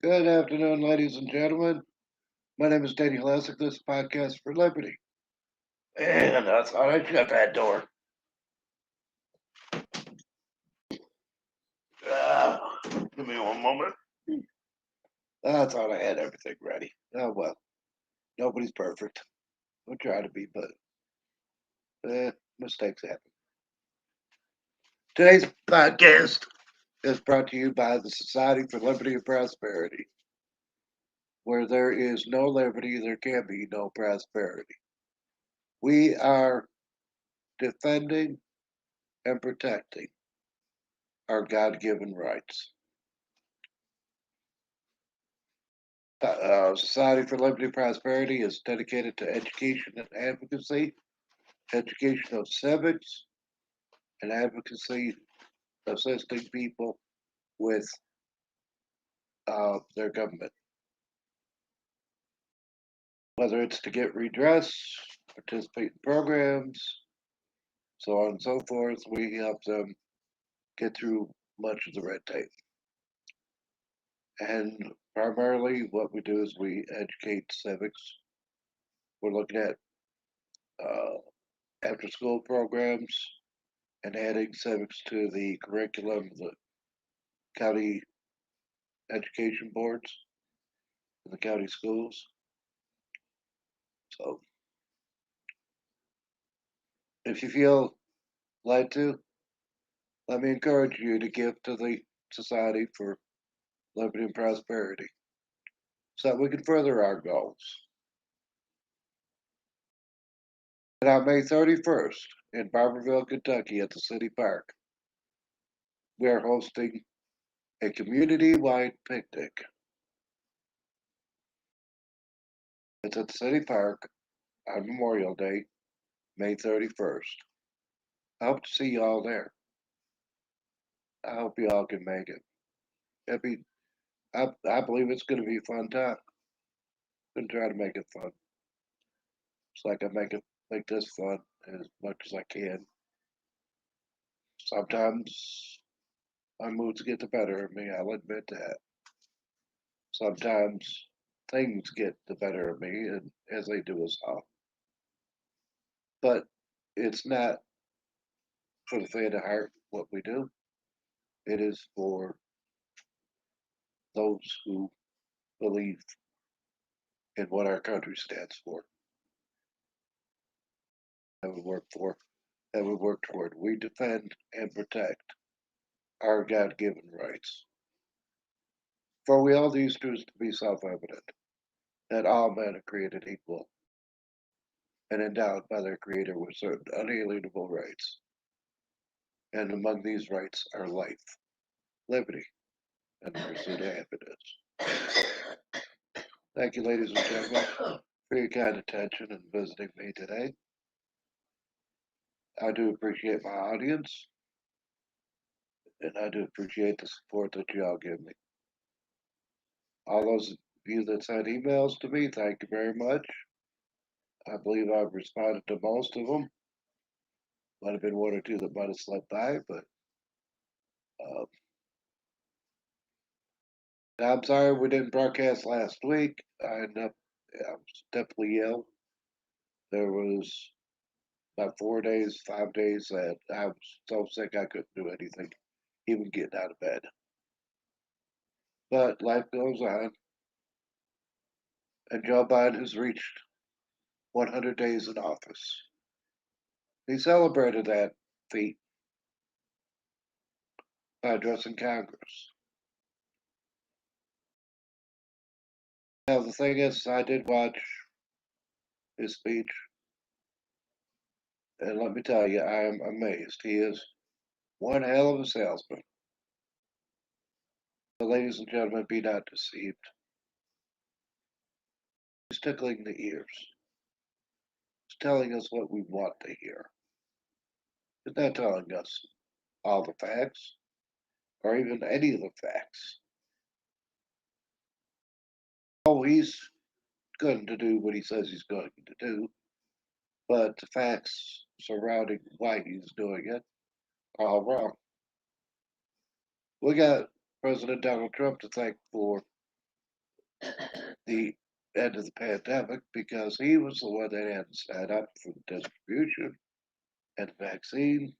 Good afternoon, ladies and gentlemen. My name is Danny Lessick. This is Podcast for Liberty. And I thought I'd shut that door. Give me one moment. I thought I had everything ready. Oh, well, nobody's perfect. We'll try to be, but mistakes happen. Today's podcast is brought to you by the Society for Liberty and Prosperity. Where there is no liberty, there can be no prosperity. We are defending and protecting our God given rights. Society for Liberty and Prosperity is dedicated to education and advocacy, education of civics, and advocacy, assisting people with their government. Whether it's to get redress, participate in programs, so on and so forth, we help them get through much of the red tape. And primarily, what we do is we educate civics. We're looking at after school programs and adding civics to the curriculum of the county education boards in the county schools. So if you feel led to, let me encourage you to give to the Society for Liberty and Prosperity so that we can further our goals. And on May 31st in Barberville, Kentucky at the City Park, we are hosting a community-wide picnic. It's at the City Park on Memorial Day, May 31st. I hope to see you all there. I hope you all can make it. I believe it's going to be a fun time. I'm going to try to make it fun. It's like I make this fun as much as I can. Sometimes my moods get the better of me. I'll admit that. Sometimes things get the better of me, and as they do us all. But it's not for the faint of heart what we do. It is for those who believe in what our country stands for, that we work for, that we work toward. We defend and protect our God given rights. For we all these truths to be self evident, that all men are created equal and endowed by their Creator with certain unalienable rights. And among these rights are life, liberty, and the pursuit of happiness. Thank you, ladies and gentlemen, for your kind attention and visiting me today. I do appreciate my audience, and I do appreciate the support that you all give me. All those of you that sent emails to me, thank you very much. I believe I've responded to most of them. Might have been one or two that might have slipped by, but uh, I'm sorry we didn't broadcast last week. I was definitely ill. There was about 4 days, 5 days that I was so sick I couldn't do anything, even getting out of bed. But life goes on, and Joe Biden has reached 100 days in office. He celebrated that feat by addressing Congress. Now, the thing is, I did watch his speech, and let me tell you, I am amazed. He is one hell of a salesman. But, ladies and gentlemen, be not deceived. He's tickling the ears. He's telling us what we want to hear. He's not telling us all the facts, or even any of the facts. Oh, he's going to do what he says he's going to do, but the facts surrounding why he's doing it are all wrong. We got President Donald Trump to thank for the end of the pandemic because he was the one that had set up for the distribution and the vaccine.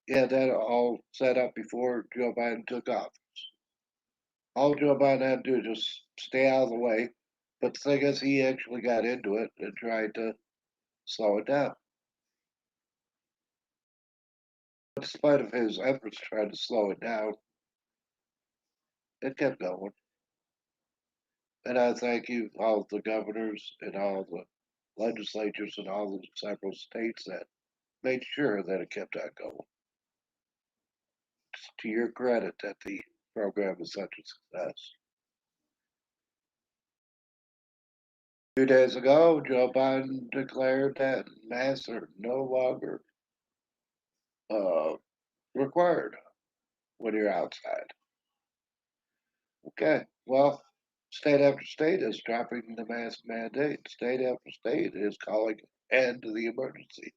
Yeah, that all set up before Joe Biden took office. All Joe Biden had to do is just stay out of the way. But the thing is, he actually got into it and tried to slow it down. In spite of his efforts trying to slow it down, it kept going. And I thank you, all the governors and all the legislatures and all the several states that made sure that it kept on going. It's to your credit that the program is such a success. 2 days ago, Joe Biden declared that masks are no longer uh, required when you're outside. Okay, well, state after state is dropping the mask mandate. State after state is calling end to the emergency.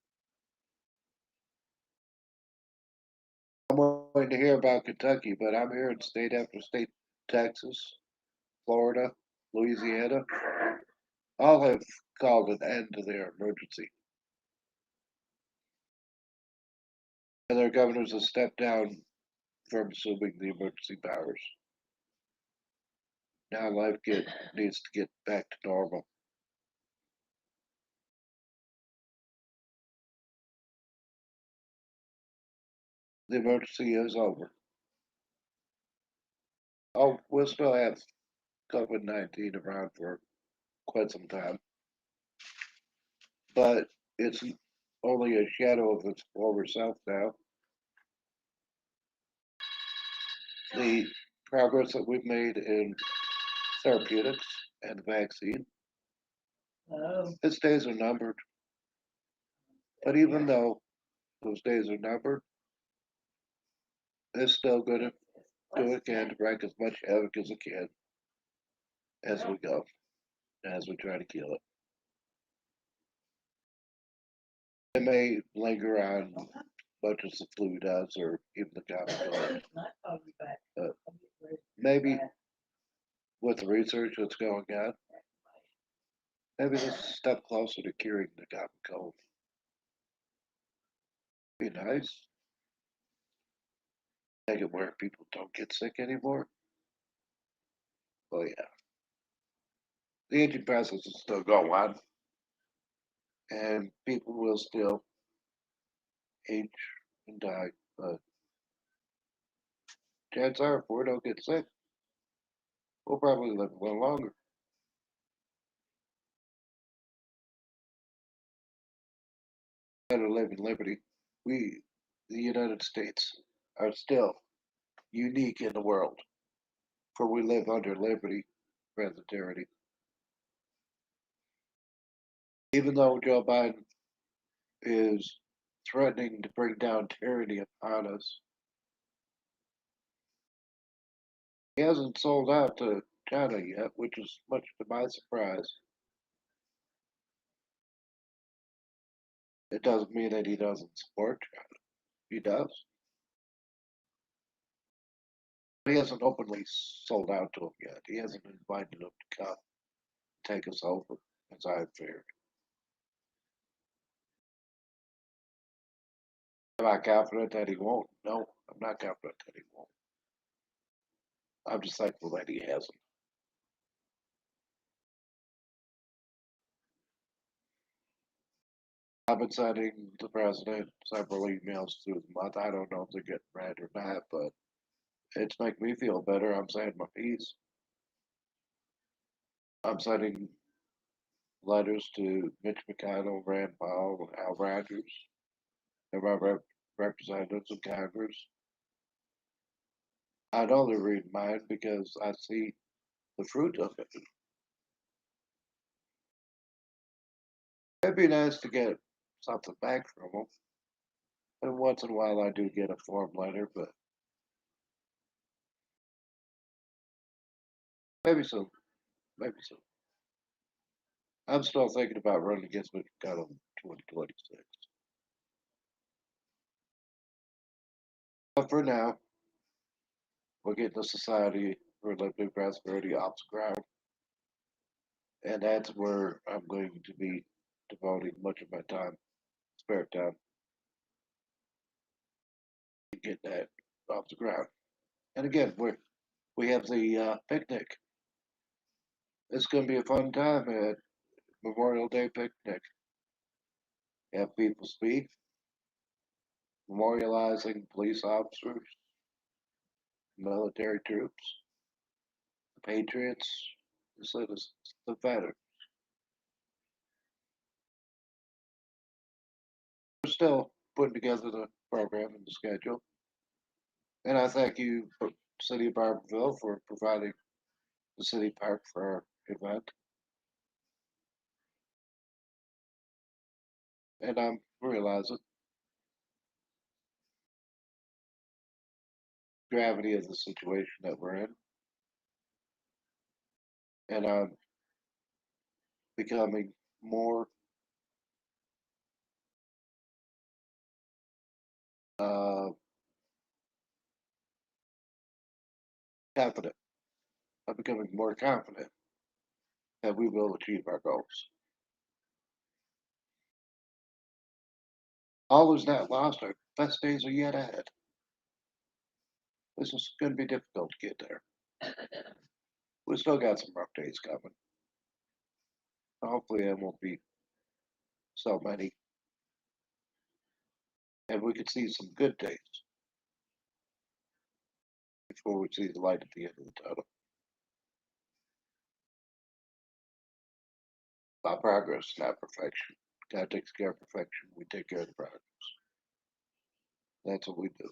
I'm waiting to hear about Kentucky, but I'm hearing state after state, Texas, Florida, Louisiana, all have called an end to their emergency. And their governors have stepped down from assuming the emergency powers. Now needs to get back to normal. The emergency is over. Oh, we'll still have COVID-19 around for quite some time, but it's only a shadow of its former self now. The progress that we've made in therapeutics and the vaccine, its days are numbered. But even though those days are numbered, it's still going to do it can to wreak as much havoc as it can as we go, as we try to kill it. It may linger on much as the flu does, or even the common cold. Maybe with the research that's going on, maybe this is a step closer to curing the common cold. Be nice. Make it where people don't get sick anymore. Oh yeah, the aging process is still going on, and people will still age and die. But chances are, if we don't get sick, we'll probably live a little longer. And live in liberty. We, the United States, are still unique in the world, for we live under liberty rather than tyranny. Even though Joe Biden is threatening to bring down tyranny upon us, he hasn't sold out to China yet, which is much to my surprise. It doesn't mean that he doesn't support China. He does. But he hasn't openly sold out to him yet. He hasn't invited him to come take us over, as I've feared. Am I confident that he won't? No, I'm not confident that he won't. I'm just thankful that he hasn't. I've been sending the president several emails through the month. I don't know if they're getting read or not, but it's making me feel better. I'm saying my piece. I'm sending letters to Mitch McConnell, Rand Paul, Al Rogers, and my representatives in Congress. I know they're reading mine because I see the fruit of it. It'd be nice to get something back from them. And once in a while, I do get a form letter, but maybe soon. Maybe soon. I'm still thinking about running against Mitch McConnell in 2026. But for now, we're getting a society for Liberty Prosperity off the ground. And that's where I'm going to be devoting much of my time, spare time, to get that off the ground. And again, we have the picnic. It's going to be a fun time at Memorial Day picnic. Have people speak, memorializing police officers, military troops, the patriots, the citizens, the veterans. We're still putting together the program and the schedule. And I thank you, City of Barberville, for providing the city park for our event. And I'm realizing gravity of the situation that we're in. And I'm becoming more uh, confident. I'm becoming more confident that we will achieve our goals. All is not lost. Our best days are yet ahead. This is going to be difficult to get there. We still got some rough days coming. Hopefully, there won't be so many. And we could see some good days before we see the light at the end of the tunnel. Not progress, not perfection. God takes care of perfection. We take care of the progress. That's what we do.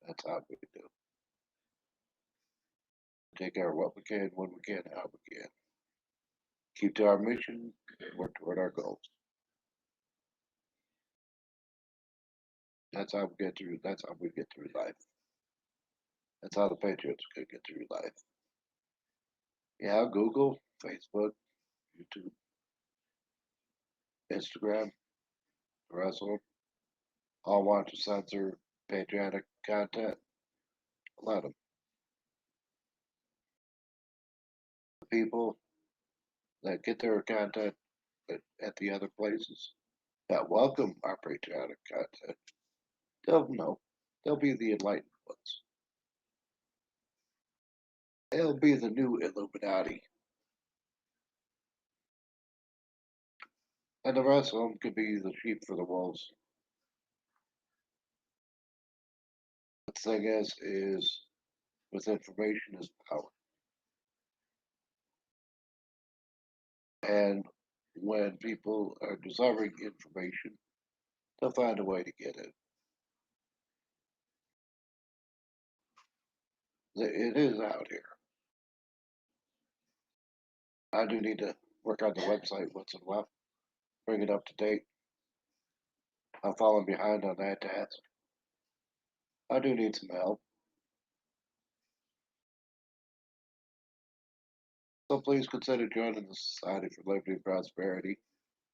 That's how we do. Take care of what we can, when we can, how we can. Keep to our mission, work toward our goals. That's how we get through. That's how we get through life. That's how the Patriots could get through life. Yeah, Google, Facebook, YouTube, Instagram, the rest of them, all want to censor patriotic content. Let them. The people that get their content at the other places that welcome our patriotic content, they'll know. They'll be the enlightened ones. They'll be the new Illuminati. And the rest of them could be the sheep for the wolves. The thing is with information is power. And when people are desiring information, they'll find a way to get it. It is out here. I do need to work on the website once in a while, bring it up to date. I'm falling behind on that task. I do need some help. So please consider joining the Society for Liberty and Prosperity.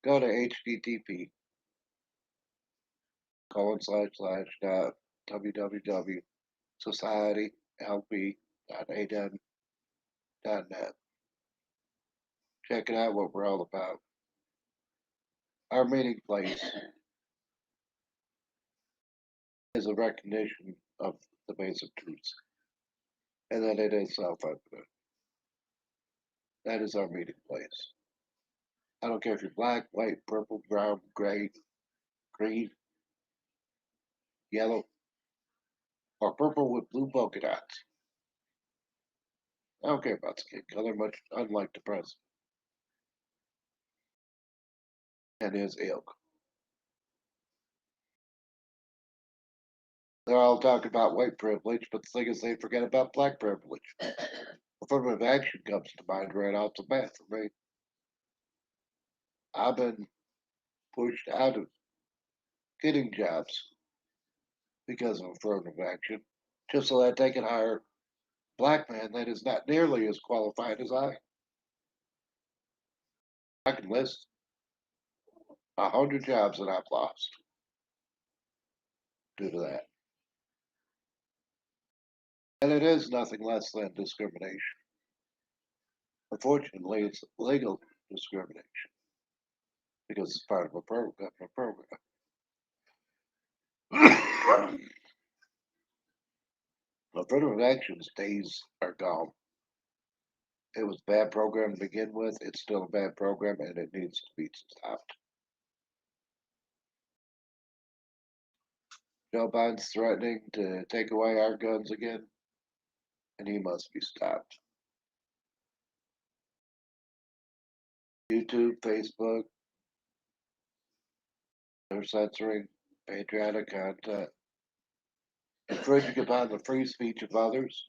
Go to http www.societylp.adem.net. Check it out what we're all about. Our meeting place is a recognition of the basic truths, and that it is self-evident. That is our meeting place. I don't care if you're black, white, purple, brown, gray, green, yellow, or purple with blue polka dots. I don't care about skin color, much unlike the president and his ilk. They're all talking about white privilege, but the thing is, they forget about black privilege. Affirmative action comes to mind right off the bat for me. I've been pushed out of getting jobs because of affirmative action, just so that they can hire a black man that is not nearly as qualified as I. I can list 100 jobs that I've lost due to that. And it is nothing less than discrimination. Unfortunately, it's legal discrimination because it's part of a program. Affirmative action's days are gone. It was a bad program to begin with. It's still a bad program, and it needs to be stopped. Joe Biden's threatening to take away our guns again, and he must be stopped. YouTube, Facebook, they're censoring patriotic content, infringing upon the free speech of others.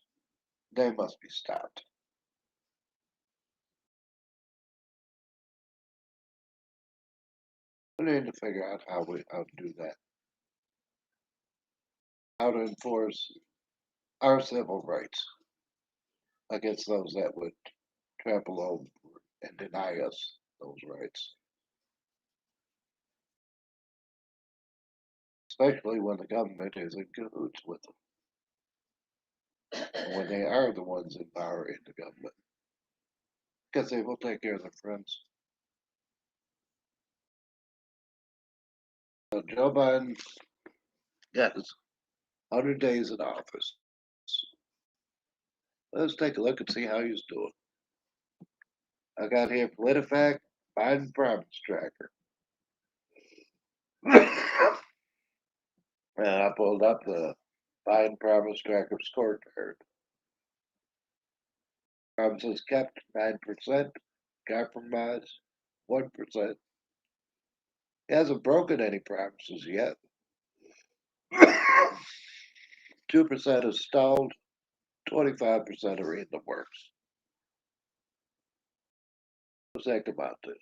They must be stopped. We need to figure out how to do that. How to enforce our civil rights against those that would trample over and deny us those rights. Especially when the government is in cahoots with them. And when they are the ones in power in the government. Because they will take care of their friends. So Joe Biden got his 100 days in office. Let's take a look and see how he's doing. I got here PolitiFact, Biden Promise Tracker. And I pulled up the Biden Promise Tracker scorecard. Promises kept 9%, compromise 1%. He hasn't broken any promises yet. 2% is stalled, 25% are in the works. What's that come out to?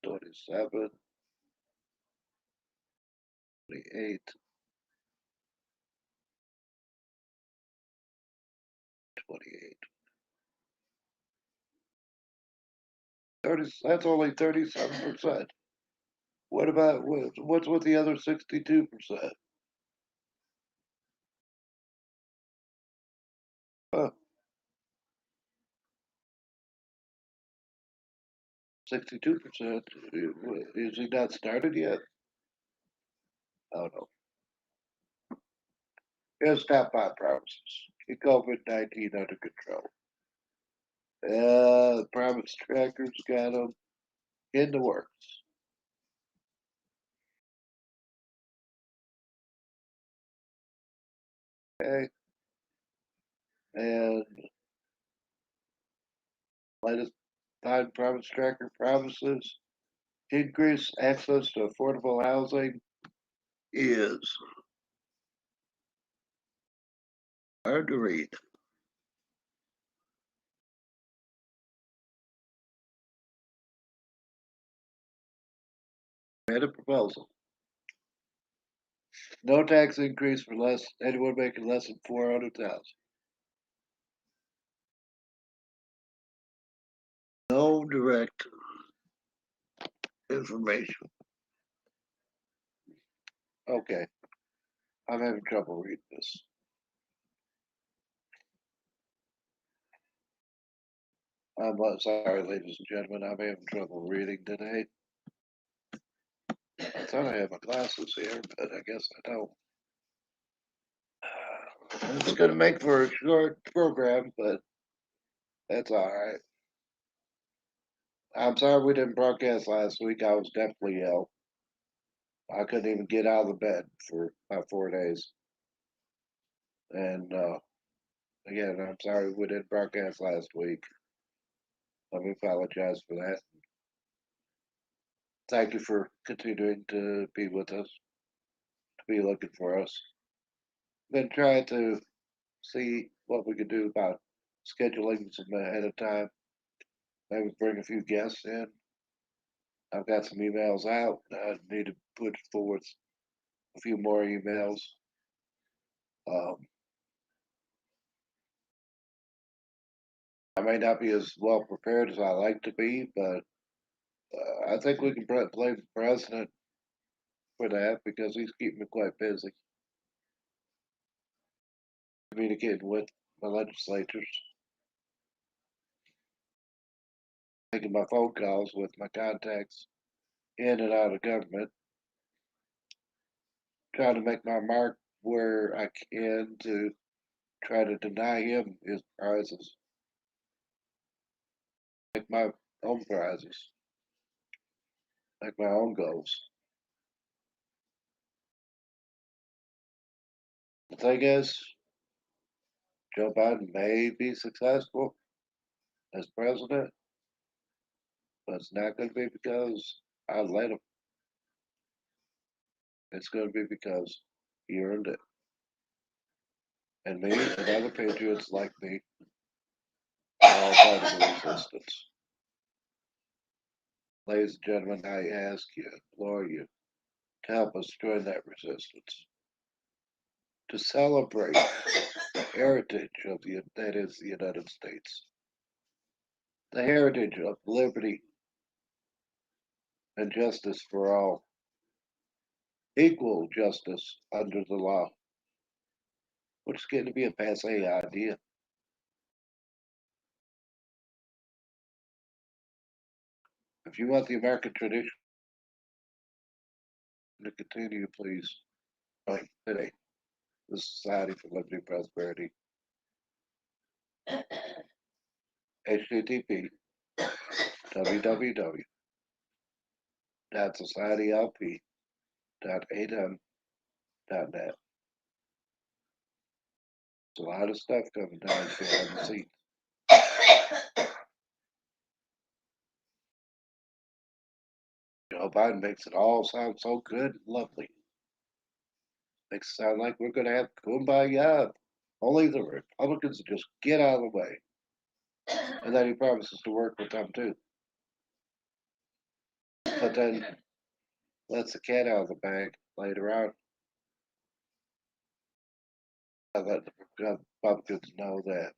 27, 28, 28. 30, that's only 37%. What about what's with the other 62%? Huh, 62%. Is he not started yet? Oh no. Here's top five promises. Keep COVID-19 under control. Promise trackers got them in the works. Okay. And latest Biden Promise Tracker promises increase access to affordable housing is hard to read. Made a proposal. No tax increase for anyone making less than 400,000. No direct information. Okay, I'm having trouble reading this. I'm sorry, ladies and gentlemen, I'm having trouble reading today. I thought I had my glasses here, but I guess I don't. It's going to make for a short program, but that's all right. I'm sorry we didn't broadcast last week. I was definitely ill. I couldn't even get out of the bed for about 4 days. And again, I'm sorry we didn't broadcast last week. Let me apologize for that. Thank you for continuing to be with us, to be looking for us. Been trying to see what we could do about scheduling some ahead of time. Maybe bring a few guests in. I've got some emails out. I need to put forward a few more emails. Um, I may not be as well prepared as I like to be, but I think we can blame the president for that because he's keeping me quite busy communicating with my legislatures, making my phone calls with my contacts in and out of government, trying to make my mark where I can to try to deny him his prizes, make my own prizes, make my own goals. The thing is, Joe Biden may be successful as president, but it's not going to be because I let him. It's going to be because he earned it. And me and other patriots like me are all part of the resistance. Ladies and gentlemen, I ask you, implore you, to help us join that resistance. To celebrate the heritage of that is the United States. The heritage of liberty and justice for all. Equal justice under the law, which is getting to be a passe idea. If you want the American tradition to continue, please join today the Society for Liberty and Prosperity. http www.societylp.atom.net. There's a lot of stuff coming down behind the scenes. Joe Biden makes it all sound so good and lovely. Makes it sound like we're going to have kumbaya. Only the Republicans just get out of the way. And then he promises to work with them too. But then lets the cat out of the bag later on. I let the Republicans know that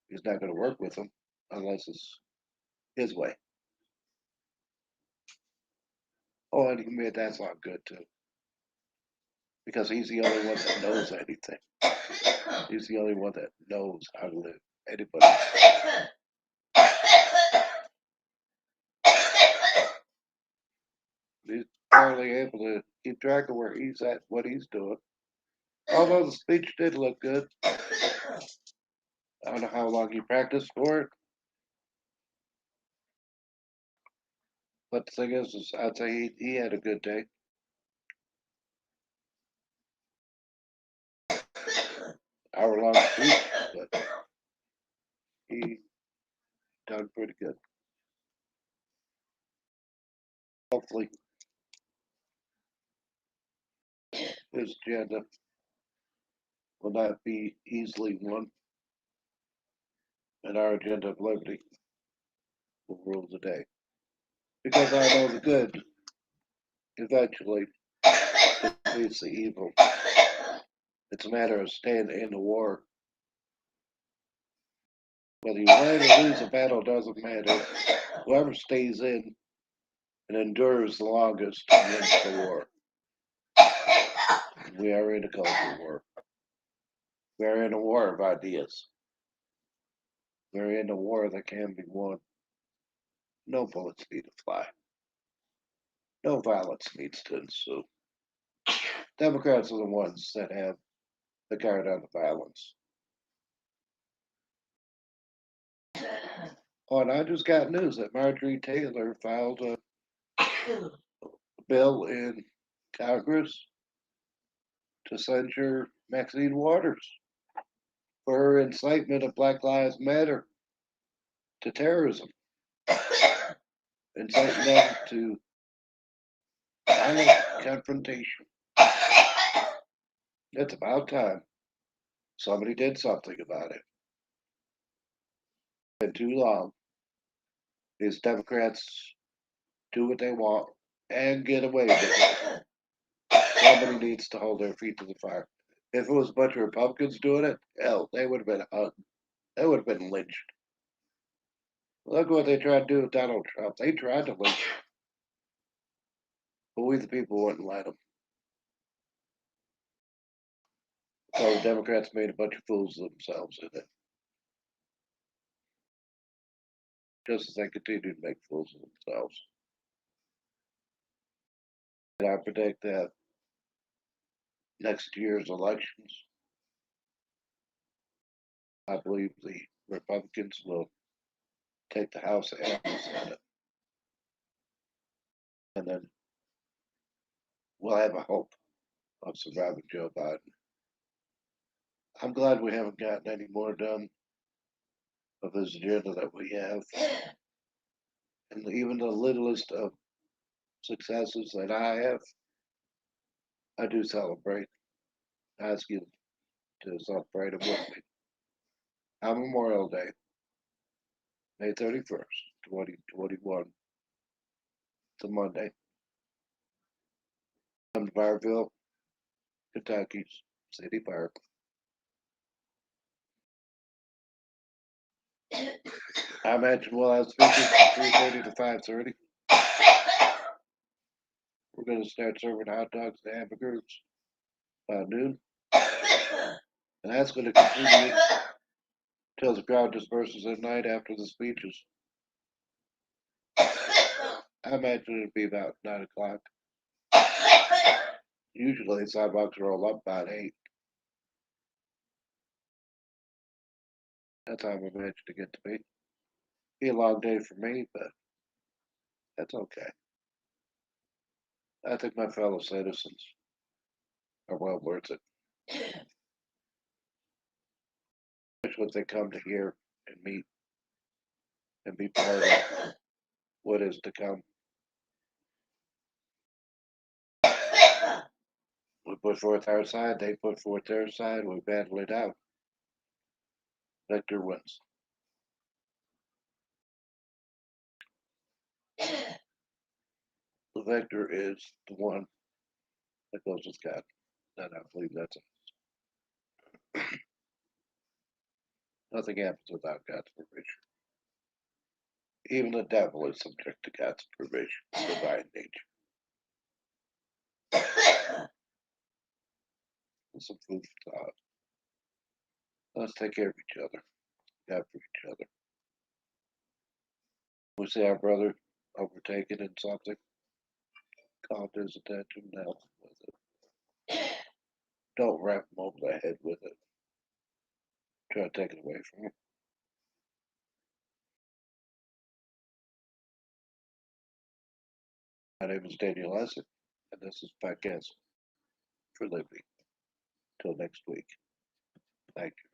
he's not going to work with them unless it's his way. Oh, and he made that sound good too. Because he's the only one that knows anything. He's the only one that knows how to live. Anybody. He's barely able to keep track of where he's at, what he's doing. Although the speech did look good. I don't know how long he practiced for it. But the thing is I'd say he had a good day. Hour-long speech, but he done pretty good. Hopefully, his agenda will not be easily won, and our agenda of liberty will rule the day. Because I know the good eventually defeats the evil. It's a matter of staying in the war. Whether you win or lose a battle doesn't matter. Whoever stays in and endures the longest wins the war. We are in a culture war. We are in a war of ideas. We're in a war that can be won. No bullets need to fly. No violence needs to ensue. Democrats are the ones that have the guard on the violence. Oh, and I just got news that Marjorie Taylor filed a bill in Congress to censure Maxine Waters for her incitement of Black Lives Matter to terrorism, inciting them to violent confrontation. It's about time somebody did something about it. It's been too long. These Democrats do what they want and get away with it. Somebody needs to hold their feet to the fire. If it was a bunch of Republicans doing it, hell, they would have been hung. They would have been lynched. Look what they tried to do with Donald Trump. They tried to lynch him. But we the people wouldn't let them. So the Democrats made a bunch of fools of themselves in it. Just as they continue to make fools of themselves. And I predict that next year's elections, I believe the Republicans will take the House and the Senate. And then we'll have a hope of surviving Joe Biden. I'm glad we haven't gotten any more done of this agenda that we have. And even the littlest of successes that I have, I do celebrate. I ask you to celebrate it with me. On Memorial Day, May 31st, 2021. It's a Monday. Come to Barville, Kentucky's City Park. I imagine we'll have speakers from 3:30 to 5:30. We're going to start serving hot dogs and hamburgers by noon. And that's going to continue till the crowd disperses at night after the speeches. I imagine it'd be about 9 o'clock. Usually the sidewalks roll up about 8. That's how I'm imagining it to be. Be a long day for me, but that's okay. I think my fellow citizens are well worth it. Especially if they come to hear and meet and be part of what is to come. We put forth our side, they put forth their side, we battle it out. Victor wins. The victor is the one that goes with God. And I believe that's it. Nothing happens without God's provision. Even the devil is subject to God's provision, divine nature. And some food for thought. Let's take care of each other, God for each other. We see our brother overtaken in something, call his attention, and help him with it. Don't wrap him over the head with it. Try to take it away from him. My name is Daniel Lessig, and this is Podcast for Liberty. Till next week. Thank you.